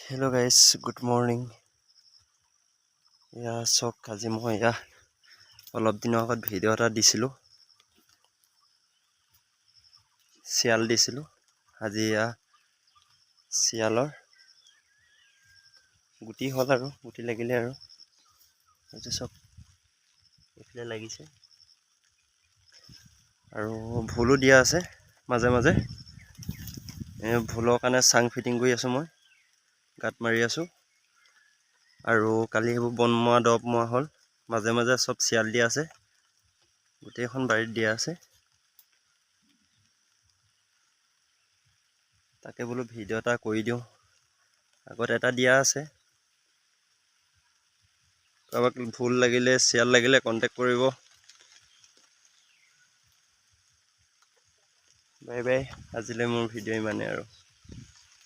Hello guys, good morning. চক আজি মই অলপ দিনৰ আগত ভিডিঅ' এটা দিছিলোঁ, শিয়াল দিছিলোঁ। আজি শিয়ালৰ গুটি হ'ল আৰু গুটি লাগিলে আৰু এইটো চব এইফালে লাগিছে আৰু ভুলো দিয়া আছে মাজে মাজে। ভুলৰ কাৰণে চাং ফিটিং কৰি আছোঁ, মই গাঁত মাৰি আছোঁ। আৰু কালি সেইবোৰ বন মৰা দৰৱ মৰা হ'ল। মাজে মাজে চব শিয়াল দিয়া আছে, গোটেইখন বাৰীত দিয়া আছে। তাকে বোলো ভিডিঅ' এটা কৰি দিওঁ। আগত এটা দিয়া আছে, কাৰোবাক ভুল লাগিলে শিয়াল লাগিলে কণ্টেক্ট কৰিব। বাই বাই, আজিলৈ মোৰ ভিডিঅ' ইমানেই আৰু।